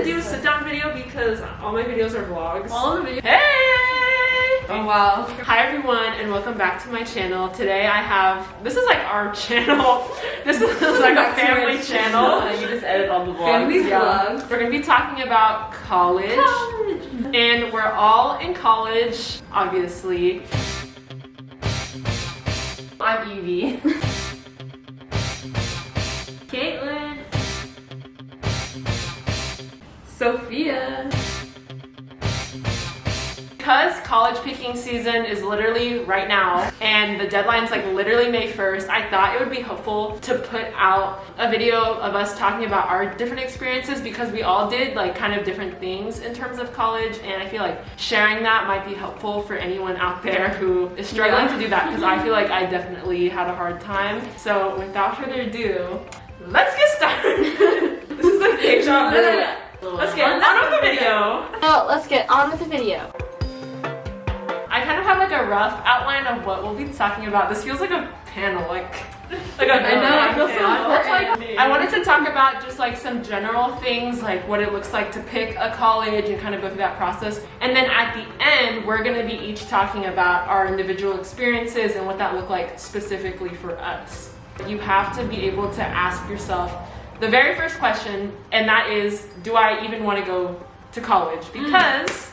to do a sit-down video because all my videos are vlogs. All of the videos. Hey! Oh wow. Hi everyone and welcome back to my channel. Today I have, this is like our channel. This is like a family channel. You just edit all the vlogs. Vlogs. We're gonna be talking about college. And we're all in college, obviously. I'm Evie. Caitlin. Sophia. Because college picking season is literally right now and the deadline's like literally May 1st, I thought it would be helpful to put out a video of us talking about our different experiences because we all did like kind of different things in terms of college, and I feel like sharing that might be helpful for anyone out there who is struggling to do that, because I feel like I definitely had a hard time. So without further ado, let's get started. This is like deja vu. Let's get on with the video. Oh, let's get on with the video. I kind of have like a rough outline of what we'll be talking about. This feels like a panel, like a I know, I feel so important. I wanted to talk about just like some general things, like what it looks like to pick a college and kind of go through that process. And then at the end, we're going to be each talking about our individual experiences and what that looked like specifically for us. You have to be able to ask yourself the very first question, and that is, do I even want to go to college? Because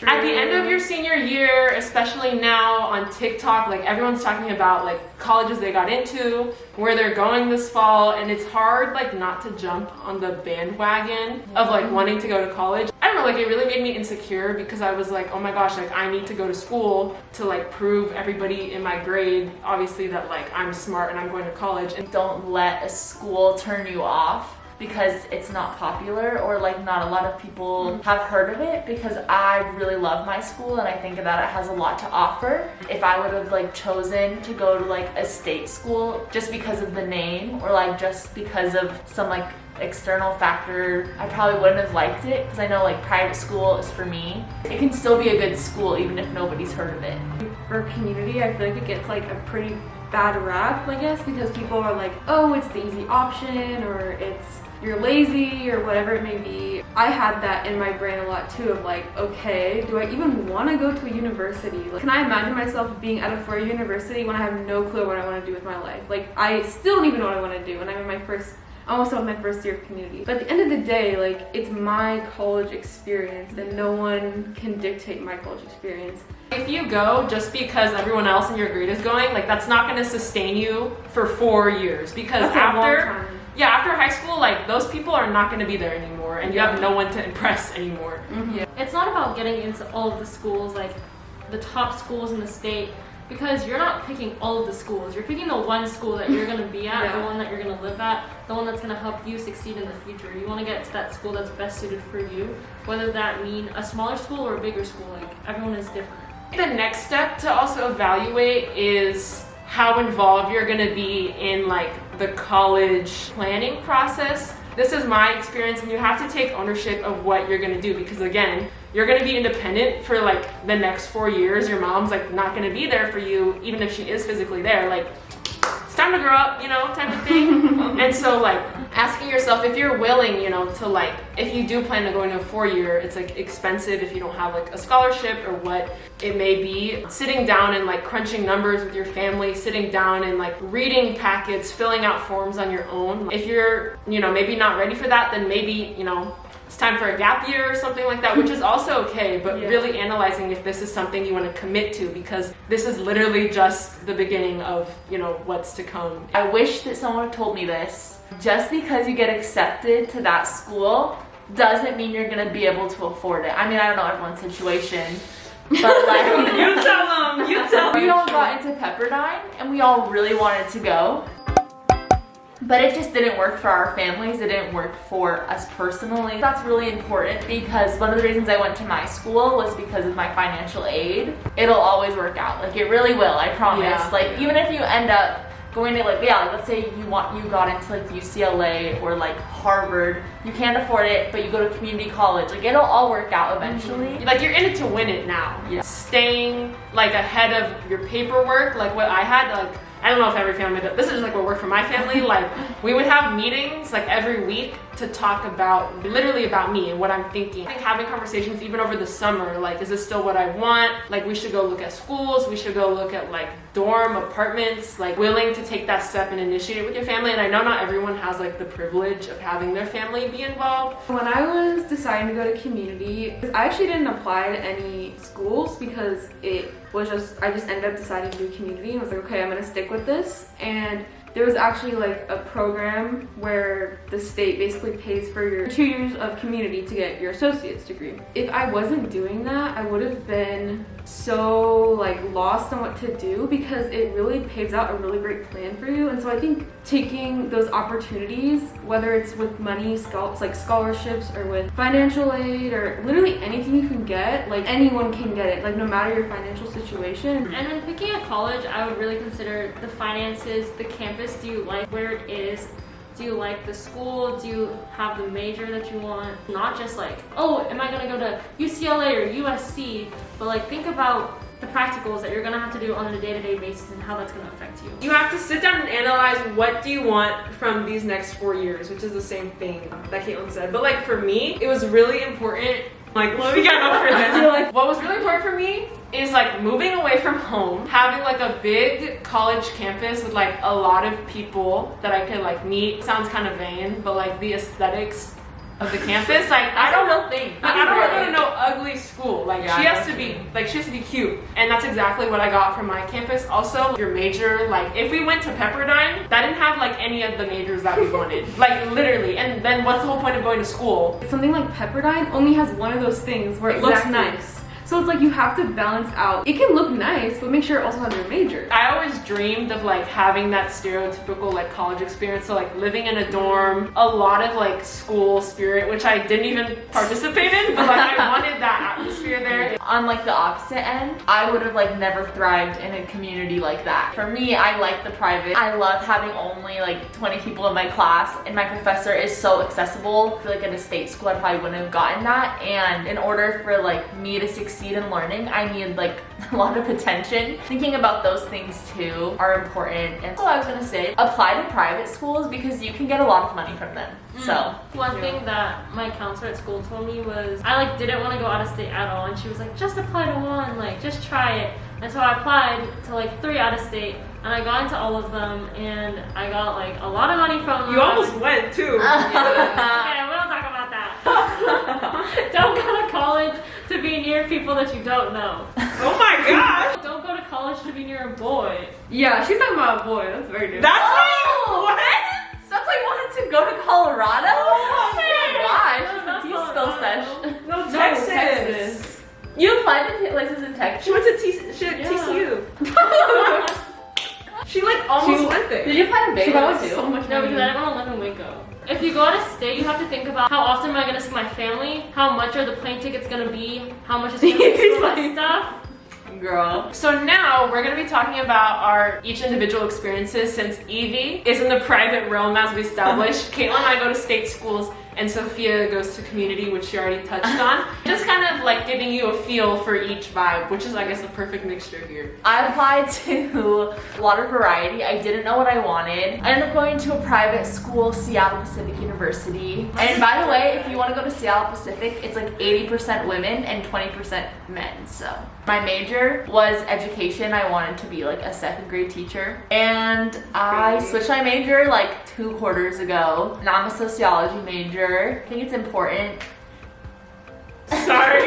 at the end of your senior year, especially now on TikTok, like everyone's talking about like colleges they got into, where they're going this fall, and it's hard like not to jump on the bandwagon of like wanting to go to college. I don't know, like it really made me insecure because I was like, oh my gosh, like I need to go to school to like prove everybody in my grade, obviously, that like I'm smart and I'm going to college. And don't let a school turn you off because it's not popular or like not a lot of people have heard of it, because I really love my school and I think that it has a lot to offer. If I would have like chosen to go to like a state school just because of the name or like just because of some like external factor, I probably wouldn't have liked it, because I know like private school is for me. It can still be a good school even if nobody's heard of it. For community, I feel like it gets like a pretty bad rap, I guess, because people are like, oh, it's the easy option, or it's you're lazy, or whatever it may be. I had that in my brain a lot too, of like, okay, do I even want to go to a university? Like, can I imagine myself being at a four-year university when I have no clue what I want to do with my life? Like, I still don't even know what I want to do, and I'm in my almost on my first year of community. But at the end of the day, like, it's my college experience, and no one can dictate my college experience. if you go just because everyone else in your grade is going, like that's not going to sustain you for 4 years, because after high school, like those people are not going to be there anymore, and you have no one to impress anymore. Yeah. It's not about getting into all of the schools, like the top schools in the state, because you're not picking all of the schools. You're picking the one school that you're going to be at, the one that you're going to live at, the one that's going to help you succeed in the future. You want to get to that school that's best suited for you, whether that mean a smaller school or a bigger school. Like everyone is different. The next step to also evaluate is how involved you're going to be in like the college planning process. This is my experience, and you have to take ownership of what you're going to do, because again, you're going to be independent for like the next 4 years. Your mom's like not going to be there for you, even if she is physically there. Like, it's time to grow up, you know, type of thing. And so like asking yourself if you're willing, you know, to like, if you do plan to go into a 4-year, it's like expensive if you don't have like a scholarship or what it may be. Sitting down and like crunching numbers with your family, sitting down and like reading packets, filling out forms on your own. If you're, you know, maybe not ready for that, then maybe, you know, it's time for a gap year or something like that, which is also okay, but really analyzing if this is something you want to commit to, because this is literally just the beginning of, you know, what's to come. I wish that someone told me this. Just because you get accepted to that school doesn't mean you're going to be able to afford it. I mean, I don't know everyone's situation, but like You tell them. We all got into Pepperdine and we all really wanted to go, but it just didn't work for our families. It didn't work for us personally. That's really important, because one of the reasons I went to my school was because of my financial aid. It'll always work out. Like it really will, I promise. Yeah. Like even if you end up going to like, like let's say you got into like UCLA or like Harvard, you can't afford it, but you go to community college, like it'll all work out eventually. Like you're in it to win it now. Yeah. Staying like ahead of your paperwork, like what I had, like I don't know if every family does. This is like what worked for my family. Like we would have meetings like every week to talk about literally about me and what I'm thinking. I think having conversations even over the summer, like, is this still what I want? Like, we should go look at schools. We should go look at like dorm apartments, like willing to take that step and initiate it with your family. And I know not everyone has like the privilege of having their family be involved. When I was deciding to go to community, I actually didn't apply to any schools because it was just, I just ended up deciding to do community and was like, okay, I'm gonna stick with this. And there was actually like a program where the state basically pays for your 2 years of community to get your associate's degree. If I wasn't doing that, I would have been so like lost on what to do because it really paves out a really great plan for you. And so I think taking those opportunities, whether it's with money, like scholarships, or with financial aid, or literally anything you can get, like anyone can get it, like no matter your financial situation. And when picking a college, I would really consider the finances, the campus. Do you like where it is? Do you like the school? Do you have the major that you want? Not just like, oh, am I gonna go to UCLA or USC? But like, think about the practicals that you're gonna have to do on a day-to-day basis and how that's gonna affect you. You have to sit down and analyze what do you want from these next 4 years, which is the same thing that Caitlin said. But like for me, it was really important. Like, well, we got up for this. What was really important for me is like moving away from home, having like a big college campus with like a lot of people that I could like meet. Sounds kind of vain, but like the aesthetics of the campus, like I don't know. I don't want to go to no ugly school. Like she has to be cute, and that's exactly what I got from my campus. Also, your major, like if we went to Pepperdine, that didn't have like any of the majors that we wanted, like literally. And then what's the whole point of going to school? Something like Pepperdine only has one of those things where it looks nice. So it's like you have to balance out. It can look nice, but make sure it also has your major. I always dreamed of like having that stereotypical like college experience. So like living in a dorm, a lot of like school spirit, which I didn't even participate in, but like I wanted that atmosphere there. On like the opposite end, I would have like never thrived in a community like that. For me, I like the private. I love having only like 20 people in my class, and my professor is so accessible. I feel like at a state school, I probably wouldn't have gotten that. And in order for like me to succeed in learning, I need like a lot of attention. Thinking about those things too are important. And so I was gonna say, apply to private schools because you can get a lot of money from them. So one thing that my counselor at school told me was I like didn't want to go out of state at all, and she was like, just apply to one, like just try it. And so I applied to like 3 out of state, and I got into all of them, and I got like a lot of money from them. You almost went too. Okay, we don't talk about that. Don't go to college to be near people that you don't know. Oh my gosh. Don't go to college to be near a boy. Yeah, she's talking about a boy. That's very different. That's what? Sounds like wanted to go to Colorado? Oh my gosh, she's a T-spill sesh. No, Texas. You applied to places in Texas? She went to TCU. She like almost went there. Did you apply to Baylor too? So much No, because I didn't want to live in Waco. If you go out of state, you have to think about how often am I going to see my family, how much are the plane tickets going to be, how much is going to be for my stuff. Girl. So now we're going to be talking about our each individual experiences, since Evie is in the private realm as we established. Caitlin and I go to state schools, and Sophia goes to community, which she already touched on. Just kind of like giving you a feel for each vibe, which is I guess a perfect mixture here. I applied to a lot of variety. I didn't know what I wanted. I ended up going to a private school, Seattle Pacific University. And by the way, if you want to go to Seattle Pacific, it's like 80% women and 20% men. So my major was education. I wanted to be like a 2nd grade teacher. And I switched my major like 2 quarters ago. Now I'm a sociology major. I think it's important. Sorry.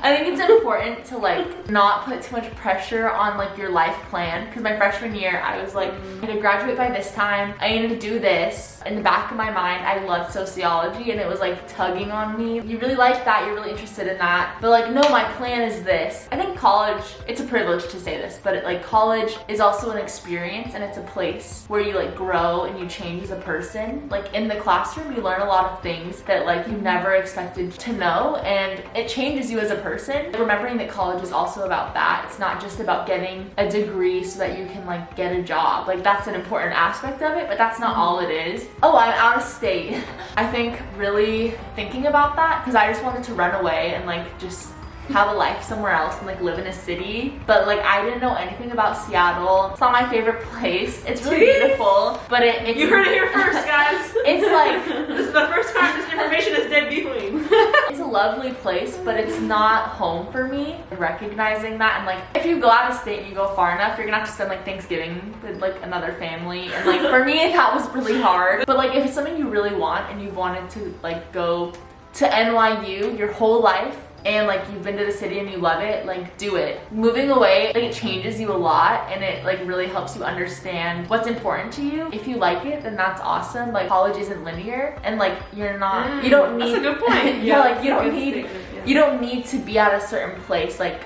I think it's important to like not put too much pressure on like your life plan, because my freshman year I was like, I'm gonna graduate by this time, I need to do this. In the back of my mind, I loved sociology, and it was like tugging on me. You really like that, you're really interested in that, but like, no, my plan is this. I think college, it's a privilege to say this, but like college is also an experience, and it's a place where you like grow and you change as a person. Like in the classroom, you learn a lot of things that like you never expected to know, and it changes you as a person. Remembering that college is also about that. It's not just about getting a degree so that you can like get a job. Like that's an important aspect of it, but that's not all it is. Oh, I'm out of state. I think really thinking about that, because I just wanted to run away and like just have a life somewhere else and like live in a city. But like I didn't know anything about Seattle. It's not my favorite place. It's really beautiful, but it's You heard it here first, guys. It's like this is the first time this information is debuting. it's a lovely place, but it's not home for me. Recognizing that, and like if you go out of state and you go far enough, you're gonna have to spend like Thanksgiving with like another family, and like for me that was really hard. But like if it's something you really want and you wanted to like go to NYU your whole life, and like you've been to the city and you love it, like do it. Moving away, like it changes you a lot, and it like really helps you understand what's important to you. If you like it, then that's awesome. Like college isn't linear, and like you're not, you don't need, that's a good point. yeah, like you don't Good need, statement, yeah. you don't need to be at a certain place. Like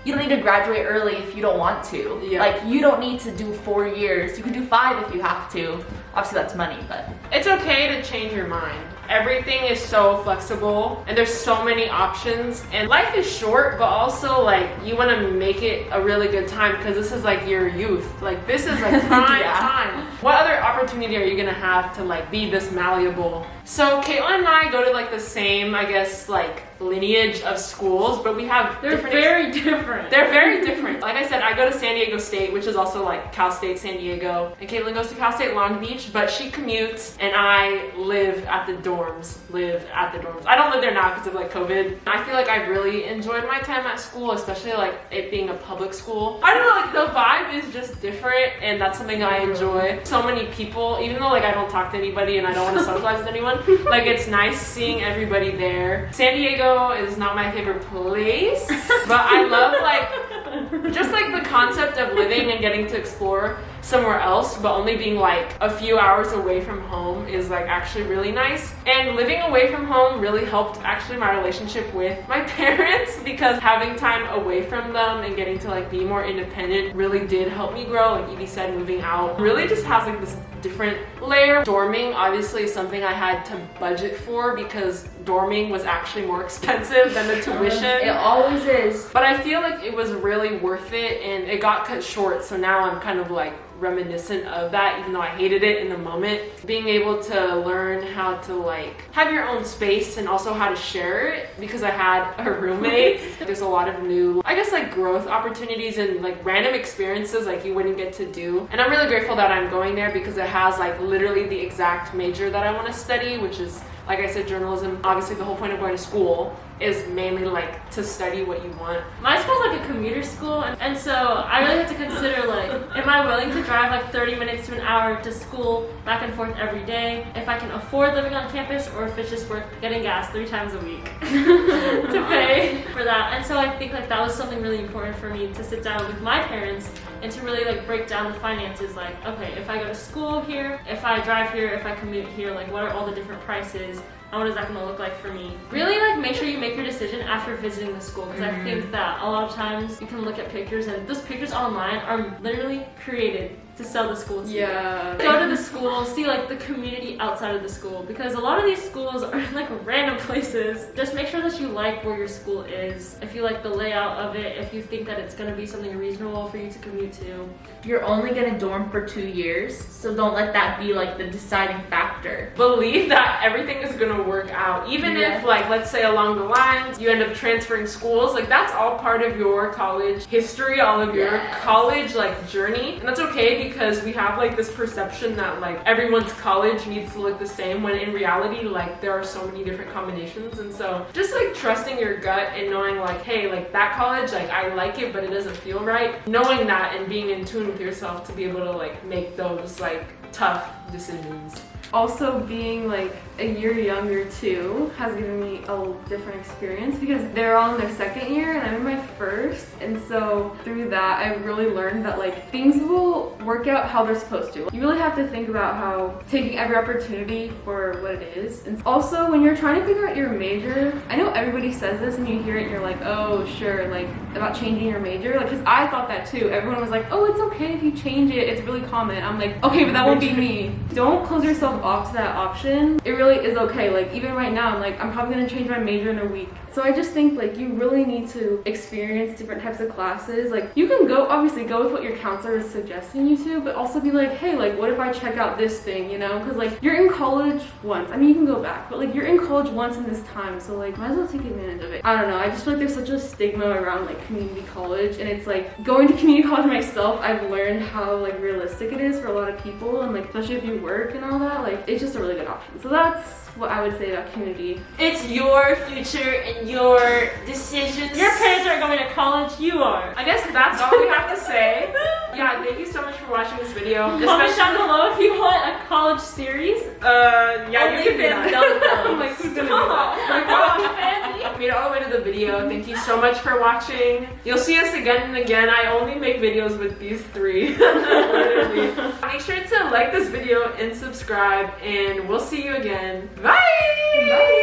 you don't need to graduate early if you don't want to. Yeah. Like you don't need to do 4 years. You can do 5 if you have to. Obviously that's money, but It's okay to change your mind. Everything is so flexible and there's so many options, and life is short, but also like you want to make it a really good time because this is like your youth. Like this is like prime Yeah. time. What other opportunity are you gonna have to like be this malleable? So Caitlin and I go to like the same, I guess, like lineage of schools, but we have They're different very different. They're very different. Like I said, I go to San Diego State, which is also like Cal State San Diego, and Caitlin goes to Cal State Long Beach, but she commutes and I live at the dorms. I don't live there now because of like COVID. I feel like I've really enjoyed my time at school, especially like it being a public school. I don't know, like the vibe is just different, and that's something I enjoy. So many people, even though like I don't talk to anybody and I don't want to socialize with anyone, like it's nice seeing everybody there. San Diego is not my favorite place, but I love like just like the concept of living and getting to explore somewhere else, but only being like a few hours away from home is like actually really nice. And living away from home really helped actually my relationship with my parents, because having time away from them and getting to like be more independent really did help me grow. Like Evie said, moving out really just has like this different layer. Dorming obviously is something I had to budget for because dorming was actually more expensive than the tuition. it always is. But I feel like it was really worth it, and it got cut short, so now I'm kind of like reminiscent of that, even though I hated it in the moment. Being able to learn how to like have your own space and also how to share it, because I had a roommate. There's a lot of new, I guess, like growth opportunities and like random experiences like you wouldn't get to do. And I'm really grateful that I'm going there because it has like literally the exact major that I want to study, which is, like I said, journalism. Obviously the whole point of going to school is mainly like to study what you want. My school's like a commuter school, and so I really have to consider like, am I willing to drive like 30 minutes to an hour to school back and forth every day, if I can afford living on campus, or if it's just worth getting gas 3 times a week to pay for that. And so I think like that was something really important for me to sit down with my parents and to really like break down the finances. Like, okay, if I go to school here, if I drive here, if I commute here, like what are all the different prices? And what is that going to look like for me? Really like make sure you make your decision after visiting the school, because I think that a lot of times you can look at pictures, and those pictures online are literally created to sell the school to you. Yeah. Go to the school, see like the community outside of the school, because a lot of these schools are like random places. Just make sure that you like where your school is, if you like the layout of it, if you think that it's going to be something reasonable for you to commute to. You're only gonna dorm for 2 years, so don't let that be like the deciding factor. Believe that everything is gonna work out, even if like, let's say along the lines you end up transferring schools, like that's all part of your college history, all of your college like journey, and that's okay, because we have like this perception that like everyone's college needs to look the same, when in reality like there are so many different combinations. And so just like trusting your gut and knowing like, hey, like that college, like I like it but it doesn't feel right, knowing that and being in tune with yourself to be able to like make those like tough decisions. Also, being like a year younger too has given me a different experience, because they're all in their second year and I'm in my first, and so through that I really learned that like things will work out how they're supposed to. You really have to think about how taking every opportunity for what it is. And also when you're trying to figure out your major, I know everybody says this and you hear it and you're like, oh sure, like about changing your major, like, because I thought that too. Everyone was like, oh, it's okay if you change it, it's really common. I'm like, okay, but that won't be me. Don't close yourself off to that option, it really is okay. Like even right now, I'm probably gonna change my major in a week. So I just think like you really need to experience different types of classes. Like you can obviously go with what your counselor is suggesting you to, but also be like, hey, like what if I check out this thing, you know? Because like you're in college once. I mean, you can go back, but like you're in college once in this time, so like might as well take advantage of it. I don't know. I just feel like there's such a stigma around like community college, and it's like going to community college myself, I've learned how like realistic it is for a lot of people, and like especially if you work and all that, like it's just a really good option. So that's what I would say about community. It's your future and your decisions. Your parents aren't going to college, you are. I guess that's all we have to say. Yeah, thank you so much for watching this video. Comment down below if you want a college series. Yeah, you can do that. I'm like, who's gonna do that? Like, wow, made it all the way to the video. Thank you so much for watching. You'll see us again and again. I only make videos with these three. Literally. Make sure to like this video and subscribe, and we'll see you again. Bye! Bye!